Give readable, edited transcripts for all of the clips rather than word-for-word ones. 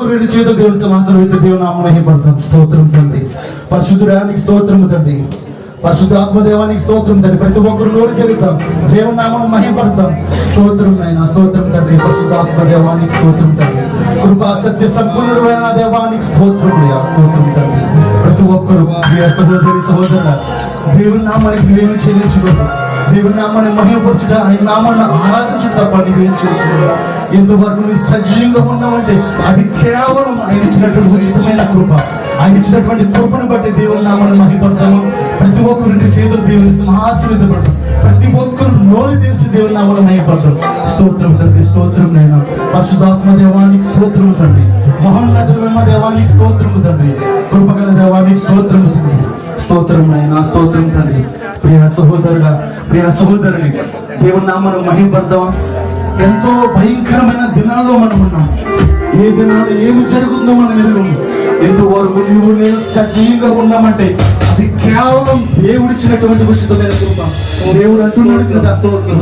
రెండు చేతులు దేవుని సింహాసనం అయితే దేవుని నామమున మహిమపడతాం. స్తోత్రం తండ్రి. పరిశుద్ధుడానికి స్తోత్రము తండ్రి. పరిశుద్ధాత్మదేవానికి స్తోత్రం తండ్రి. ప్రతి ఒక్కరు నోరు జరుగుతాం, దేవుని నామమున మహిమపడతాం. స్తోత్రం నాయన, స్తోత్రం తండ్రి. పరిశుద్ధాత్మదేవానికి స్తోత్రం తండ్రి. కృపా సత్య సంపూర్ణుడైన దేవానికి స్తోత్రం. స్తోత్రం తండ్రి. ప్రతి ఒక్కరు ప్రియ సహోదరి సహోదరుల దేవుని నామానికి దేవుని చెల్లించుకోండి. దేవుని నామాన్ని మహిమపరచుట, ఆయన నామాన్ని ఆరాధించుట తప్ప నీవేం చేయలేదు. ఎంతవరకు నువ్వు సజీవంగా ఉన్నావంటే అది కేవలం ఆయన ఇచ్చినటువంటి ఉచితమైన కృప. ఆయన ఇచ్చినటువంటి కృపను బట్టి దేవుని నామాన్ని మహిమపడతాము. ప్రతి ఒక్కరు చేతులు దేవుని సింహాసనం, ప్రతి ఒక్కరు నోరు తెరిచి దేవుని నామాన్ని మహిమపడతాం. స్తోత్రం తండ్రి. స్తోత్రం నైనా. పరిశుద్ధాత్మ దేవానికి స్తోత్రము తండ్రి. మహోన్నతులైన దేవానికి స్తోత్రము తండ్రి. కృపగల దేవానికి స్తోత్రము తండ్రి. స్తోత్రం నైనా. స్తోత్రం తండ్రి. ప్రియ సహోదరుడా, ప్రియ సహోదరుని దేవుని నామాన్ని మహిమపడదాం. ఎంతో భయంకరమైన దినాల్లో మనం ఉన్నాం. ఏ దినాలు ఏమి జరుగుతుందో మనం ఎరుగము. ఎంతవరకు నువ్వు నేను సజీవంగా ఉన్నామంటే అది కేవలం దేవుడిచ్చినటువంటి ఉచితమైన కృప. దేవుడు అంటున్నాడు కదా,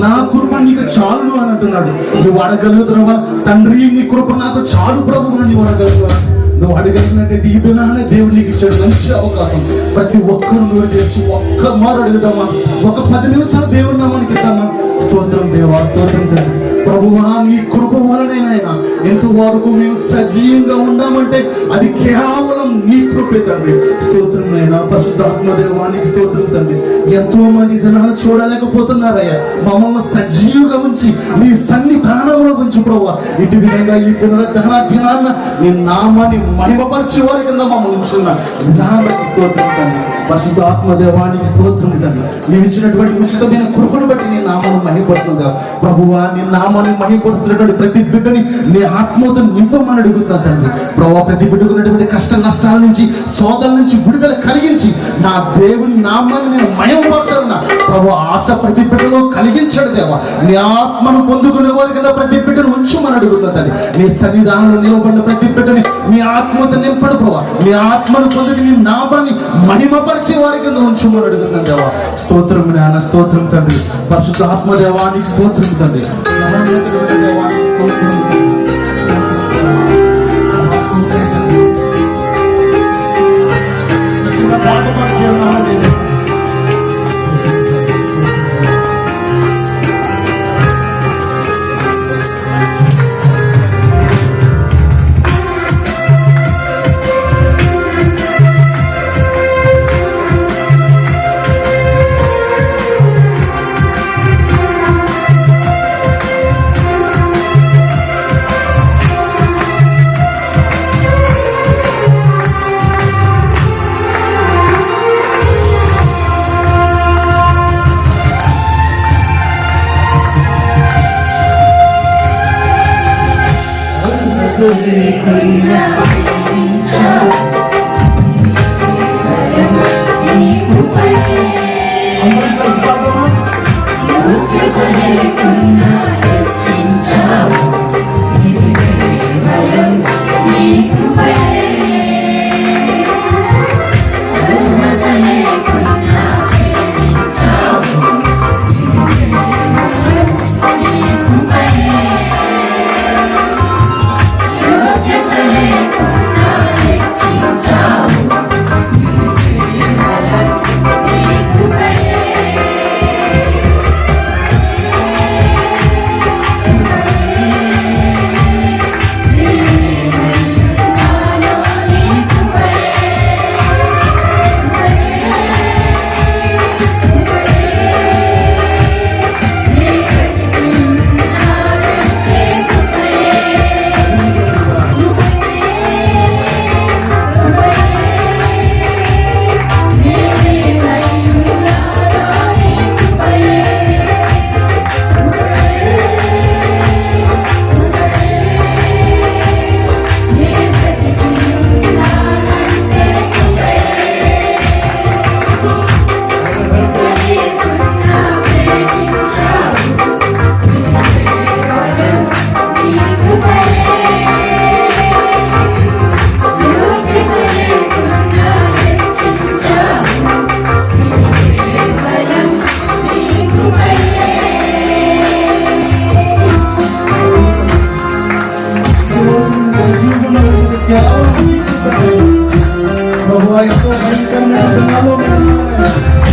నా కృప నీకు చాలు అని అంటున్నాడు. నువ్వు అడగలుగుతున్నావా? తండ్రి నీ కృప నాకు చాలు ప్రభు అని నువ్వు అడగలుగుతావా? నువ్వు అడగలిగినట్టు ఈ దినానే దేవుడు నీకు ఇచ్చాడు మంచి అవకాశం. ప్రతి ఒక్కరు నువ్వు తెచ్చి ఒక్క మారు అడుగుదామా? ఒక 10 నిమిషాలు దేవుడి నామానికి ఇద్దామా? స్తోత్రం దేవా, స్తోత్రం తండ్రి. ప్రభువా, నీ కృప వలనైనా ఎంతవరకు మేము సజీవంగా ఉన్నామంటే అది కేవలం నీ కృపే తండ్రి. స్తోత్రం నైనా. పరిశుద్ధాత్మ దేవానికి స్తోత్రం తండ్రి. ఎంతో మంది దినాలు చూడలేకపోతున్నారయ్యా. మమ్మల్ని సజీవంగా ఉంచి నీ సన్నిధానంలో ఉంచి ప్రభువా, ఇటు విధంగా ఈ పునరుద్ధరణ దినాన్న నీ నామాన్ని మహిమపరిచే వారి కింద మమ్మల్ని ఉంచున్న విధానానికి స్తోత్రం తండ్రి. పరిశుద్ధాత్మ దేవానికి స్తోత్రం తండ్రి. నీవు ఇచ్చినటువంటి ఉచితమైన కృపను బట్టి నీ నామాన్ని మహిమపడుతుందా ప్రభువా. నీ నామాన్ని మహిమపడుతున్నటువంటి ప్రతి బిడ్డని నీ ఆత్మతో నింపమని అడుగుతున్నా తండ్రి. ప్రభువా, ప్రతి బిడ్డకున్నటువంటి కష్ట నష్టాల నుంచి, శోధల నుంచి విడుదల కలిగించి నా దేవుని నామాన్ని నేను మహిమపడుతున్నా ప్రభువా. ఆశ ప్రతి బిడ్డలో కలిగించడు దేవా. నీ ఆత్మను పొందుకునే వారి కింద ప్రతి బిడ్డను ఉంచుమని అడుగుతున్నా తండ్రి. నీ సన్నిధానంలో నిలబడిన ప్రతి బిడ్డని నీ ఆత్మతో నింపడు ప్రభువా. నీ ఆత్మను పొందుకు నీ నామాన్ని మహిమపరిచే వారి కింద ఉంచుమని అడుగుతున్నాను దేవా. స్తోత్రం నాయన. స్తోత్రం తండ్రి. పరిశుద్ధాత్మ దేవానికి స్తోత్రం తండ్రి. దేవానికి స్తోత్రం. ప్రభువా ఎంతో భయంకరమైన దినాల్లో మేము ఉన్నాము.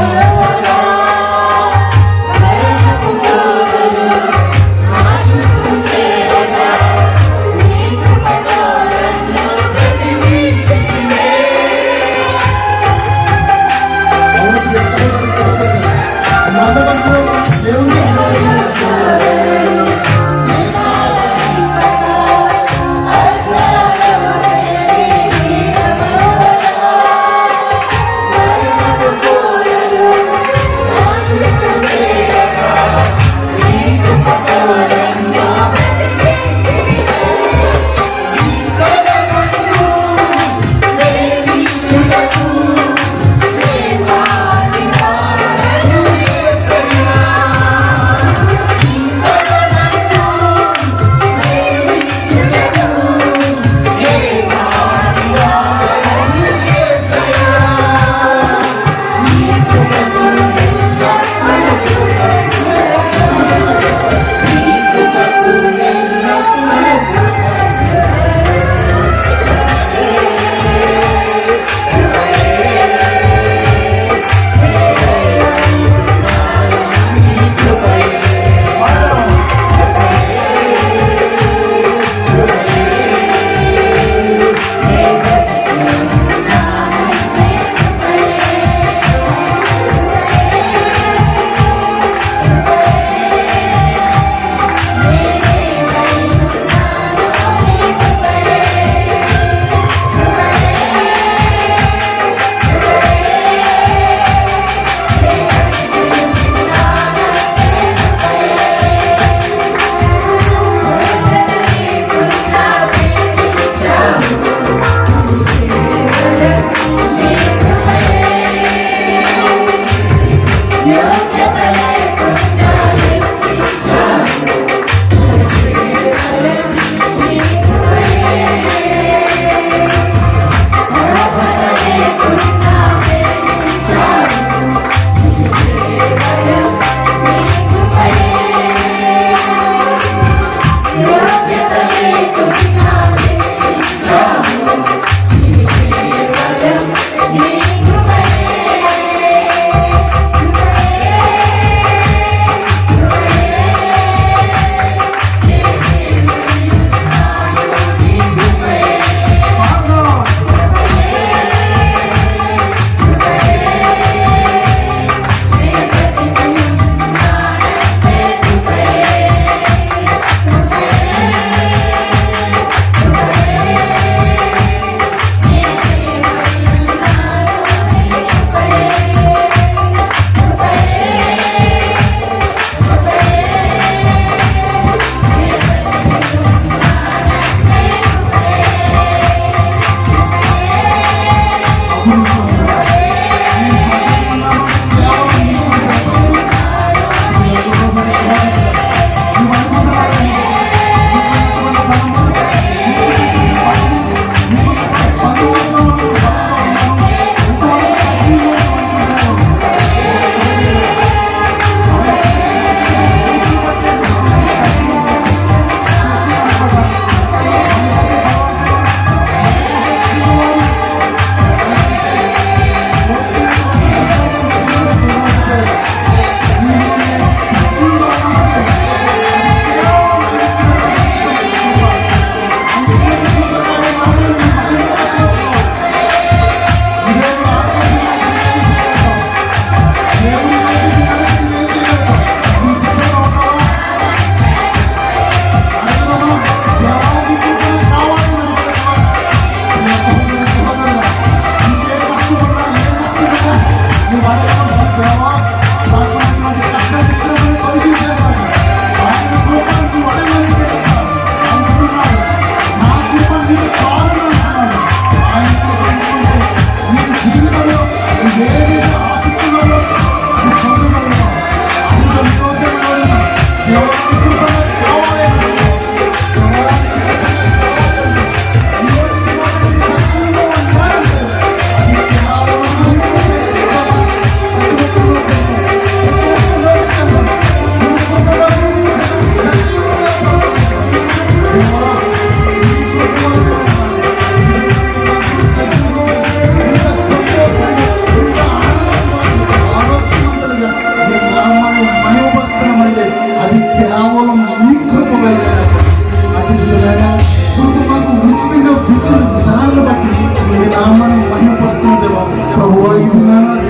ప్రభువా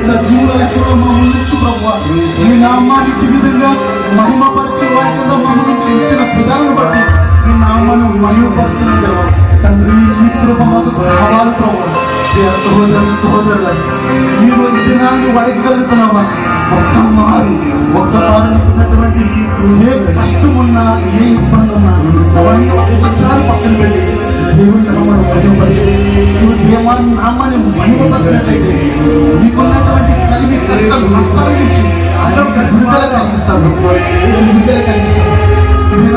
సజీవుల లెక్కలో మమ్మల్ని నుంచి ప్రభు నీ నామానికి విధంగా మహిమపరిచే వారి కింద మమ్మల్ని ఇచ్చిన విధానం బట్టి నీ నామాన్ని మహిమపరుస్తున్న దేవ తండ్రి నీ కృప మాకు కావాలి ప్రభు. సహోదరులు మీరు ఈ దినాన్ని వడకగలుగుతున్నావా? ఒక్క మారు ఉన్నటువంటి ఏ కష్టం ఉన్నా ఏ ఇబ్బంది ఉన్నా అవన్నీ ఒక్కసారి పక్కన పెట్టి దేవుని నామాన్ని మహిమపరిచి నువ్వు దేవాన్ని నామాన్ని మహిమపరిచినట్లయితే నీకున్నటువంటి కలిగి కష్టాలు నష్టాల నుంచి విడుదల కలిగిస్తాను. ఇది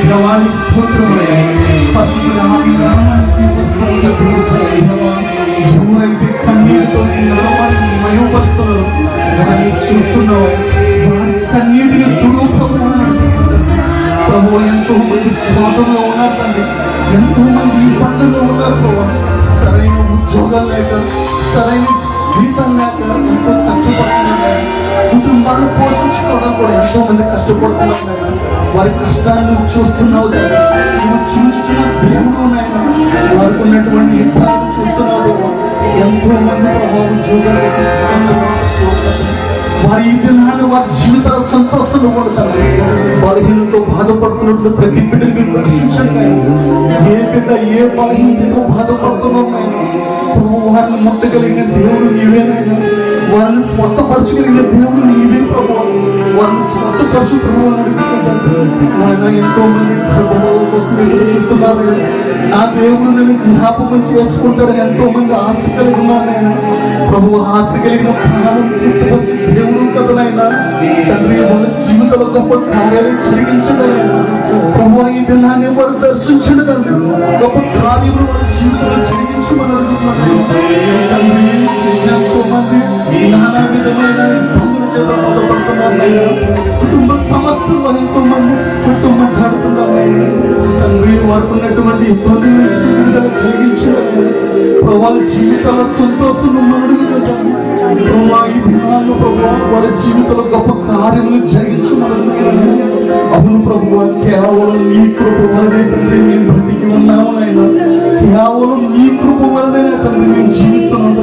దేవానికి స్తోత్రమయ్యా. ఎవరైతే కన్నీటితో నామాన్ని మహిమపరుస్తున్నారో వారిని చూస్తున్నావు, వారి కన్నీటిని తుడుపుకున్నాడు ప్రభు. ఎంతో మంది స్వాతంలో ఉన్నారు తండ్రి, ఎంతో మంది ఇబ్బందుల్లో ఉన్నారు ప్రభు. సరైన ఉద్యోగాలు లేక, సరైన జీతం లేక ఎంతో కష్టపడుతున్నారు. కుటుంబాన్ని పోషించుకోవడం కూడా ఎంతో మంది కష్టపడుతున్నారు. వారి కష్టాన్ని చూస్తున్నావు తండ్రి, నువ్వు చూస్తున్న దేవుడు నాయన. వారికి ఉన్నటువంటి ఇబ్బందులు చూస్తున్నావు. ఎంతో మంది ప్రభావ ఉద్యోగాలు వారి ఈ దినాన్ని వారి జీవితాల సంతోషంలో పడతారు. బలహీనతో బాధపడుతున్నట్లు ప్రతి బిడ్డని మీరు దర్శించండి. ఏ బిడ్డ ఏ బలహీనతో బాధపడుతున్నాయి వారిని ముట్టగలిగిన దేవుడు నీవేనైనా, వారిని స్వస్థపరచగలిగిన దేవుడు నీవే ప్రభు. వారిని స్వస్థపరచు ప్రభు అడుగుతున్నాను. ఎంతో మంది గర్భవాల కోసం ఎదురు చూస్తున్నారు. నా దేవుడు నేను జ్ఞాపకం చేసుకుంటాడు. ఎంతో మంది ఆశ కలిగి ఉన్నారైనా ప్రభు. ఆశ కలిగిన ప్రాణం పూర్తిపరిచి దేవుడు కదనైనా తండ్రి వాళ్ళ జీవితంలో గొప్ప కార్యాలు జరిగించడైనా ప్రభు. ఈ దినాన్ని వారు దర్శించడు తండ్రి. గొప్ప కార్యములు వారి జీవితంలో జరిగించమని అడుగుతున్నాను. ఎంతో మంది నానా విధమైన ఇబ్బందుల చేత బాధపడుతున్నారైనా, కుటుంబ సమస్యలు ఎంతో మంది కుటుంబం కడుతున్నారైనా తండ్రి. వారికి ఉన్నటువంటి ఇబ్బందుల నుంచి విడుదల కలిగించారు. వాళ్ళ జీవితాల సంతోషం అడుగుతున్నాను ప్రభా. ఈ దినాల్లో ప్రభు వాళ్ళ జీవితంలో గొప్ప కార్యములు జరిగించమని. అవును ప్రభు, కేవలం నీ కృప వలనే తండ్రి మేము బ్రతికి ఉన్నాము నాయన. కేవలం నీ కృప వలనే తండ్రి మేము జీవిస్తున్నాం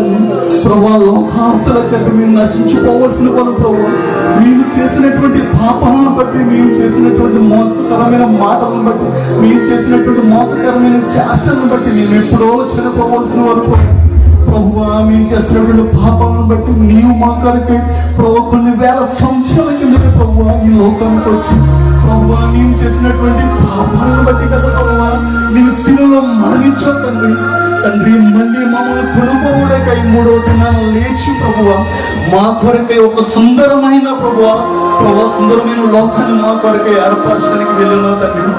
ప్రభా. లోకాశల చేత మేము నశించుకోవాల్సిన వాళ్ళు ప్రభు. మేము చేసినటువంటి పాపాలను బట్టి, మేము చేసినటువంటి మోసకరమైన మాటలను బట్టి, మేము చేసినటువంటి మోసకరమైన చేష్టలను బట్టి మేము ఎప్పుడో చనిపోవాల్సిన వారు ప్రభువా. మేము చేస్తున్నటువంటి పాపాలను బట్టి నీవు మా కొరకు ప్రభు కొన్ని వేల సంవత్సరాల కిందటే ప్రభువా ఈ లోకానికి వచ్చి ప్రభువా మేము చేసినటువంటి పాపాలను బట్టి కదా ప్రభువా నేను శిలువలో మరణించావు తండ్రి. తండ్రి మళ్ళీ మమ్మల్ని కొనుక్కోవడానికై మూడవ దినాన లేచి ప్రభువా మా కొరకై ఒక సుందరమైన ప్రభువా సుందరమైన లోకాన్ని మా కొరకై ఏర్పరచడానికి వెళ్ళినావు తండ్రి.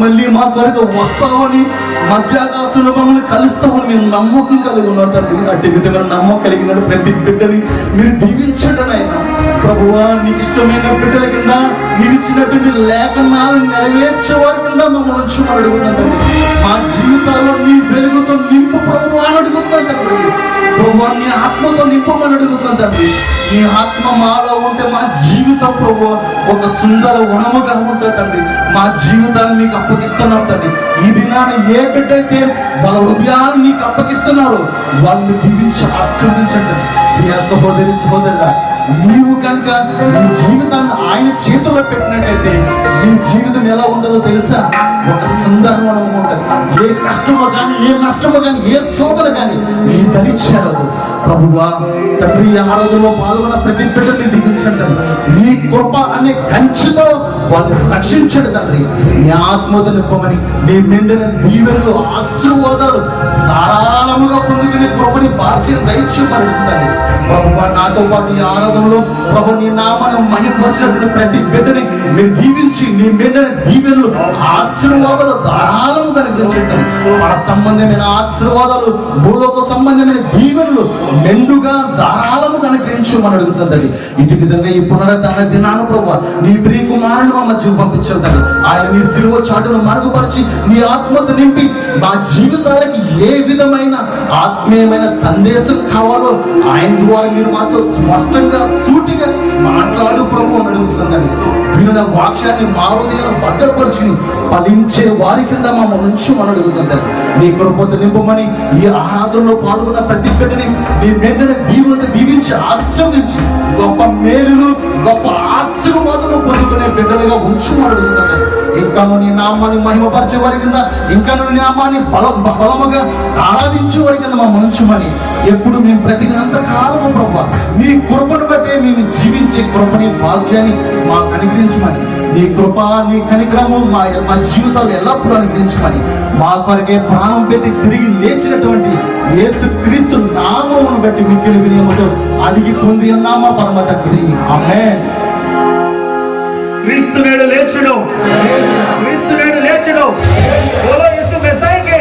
మళ్ళీ మా కొరకు వస్తావని, మధ్యాకాశంలో మమ్మల్ని కలుస్తామని మేము నమ్మకం కలిగి ఉన్నాం తండ్రి. అట్టి విధంగా నమ్మకం కలిగిన ప్రతి బిడ్డని మీరు దీవించండి నాయన ప్రభువా. నీకు ఇష్టమైన బిడ్డల కింద మీరు ఇచ్చినటువంటి లేఖనాలు నెరవేర్చే వారి కింద మమ్మల్ని ఉంచమని అడుగుతున్నాం తండ్రి. మా జీవితాల్లో నీ వెలుగుతో నింపు ప్రభువా అని అడుగుతున్నాం తండ్రి. ప్రభువా నీ ఆత్మతో నింపమని అడుగుతున్నాం తండ్రి. నీ ఆత్మ మాలో ఉంటే మా జీవితం ప్రభువా ఒక సుందర వనముగా ఉంటుంది తండ్రి. మా జీవితాన్ని నీకు అప్పగిస్తున్నాం తండ్రి. ఈ దినాన్ని ఏ బిడ్డ అయితే వాళ్ళ హృదయాన్ని నీకు అప్పగిస్తున్నారో వాళ్ళని దీవించి ఆశీర్వదించండి. సహోదరి సహోదరుడా, నీవు కనుక నీ జీవితాన్ని ఆయన చేతిలో పెట్టినట్టయితే నీ జీవితం ఎలా ఉంటుందో తెలుసా? ఒక సుందరవనం ఉంటుంది. ఏ కష్టమో కానీ, ఏ నష్టమో కానీ, ఏ శోధన కానీ నీ ధరించారు ప్రభువా. తండ్రి ఆరాధనలో పాల్గొన్న ప్రతి బిడ్డని దీవించండి. నీ కృప అనే కంచెతో వాళ్ళు రక్షించండి తండ్రి. నీ ఆత్మతో నింపమని, నీ మెండిన దీవెనలు ఆశీర్వాదాలు ధారాళముగా పొందుకునే కృపని బాధ్యత దయచేయమని ప్రభువా. నాతో పాటు ఈ ఆరాధనలో ప్రభు నీ నామాన్ని మహిమపరిచినటువంటి ప్రతి బిడ్డని మీరు దీవించి నీ మెండిన దీవెనలు ఆశీర్వాదాలు ధారాళంగా నిర్వహించండి. మన సంబంధమైన ఆశీర్వాదాలు, భూలోక సంబంధమైన దీవెనలు మెండుగా ధారాళముగా అనుగ్రహించమని అడుగుతుందండి. ఇటు విధంగా ఈ పునరుద్ధరణ దినాను ప్రభువా నీ ప్రియ కుమారుని మా మధ్య పంపించండి. ఆయన నీ సిలువ చాటును మరుగుపరిచి నీ ఆత్మతో నింపి మా జీవితాలకి ఏ విధమైన ఆత్మీయమైన సందేశం కావాలో ఆయన వారు మీరు మాతో స్పష్టంగా సూటిగా మాట్లాడు ప్రభు అని అడుగుతున్నాను. వినున్న వాక్యాన్ని మా హృదయంలో భద్రపరిచి ఫలించే వారి కింద మమ్మల్ని నుంచి మనం అడుగుతుంటారు. నీ కృపతో నింపమని ఈ ఆరాధనలో పాల్గొన్న ప్రతి బిడ్డని నీ మెండని దీవించి ఆశీర్వదించి గొప్ప మేలులు గొప్ప ఆశీర్వాదాలు పొందుకునే బిడ్డలుగా ఉంచుమని అడుగుతుంటారు. ఇంకా నీ నామాన్ని మహిమపరిచే వారి కింద, ఇంకా నీ నామాన్ని బలముగా ఆరాధించే వారి కింద మమ్మల్ని ఉంచుమని ఎప్పుడు మేము బ్రతికినంత కాలము ప్రభు నీ కృపను బట్టే మేము జీవించే కృపని భాగ్యాన్ని మాకు అనుగ్రహించమని, నీ కృప నీ కనిక్రమం మా జీవితాలు ఎల్లప్పుడూ అనుగ్రహించమని, మా కొరకే ప్రాణం పెట్టి తిరిగి లేచినటువంటి యేసుక్రీస్తు నామమును బట్టి మిక్కిలి వినయముతో అడిగి పొంది ఉన్నామా పరమ తండ్రి. ఆమేన్. క్రీస్తు నేడు లేచును, క్రీస్తు నేడు లేచును. బోలో యేసు మెస్సీకి.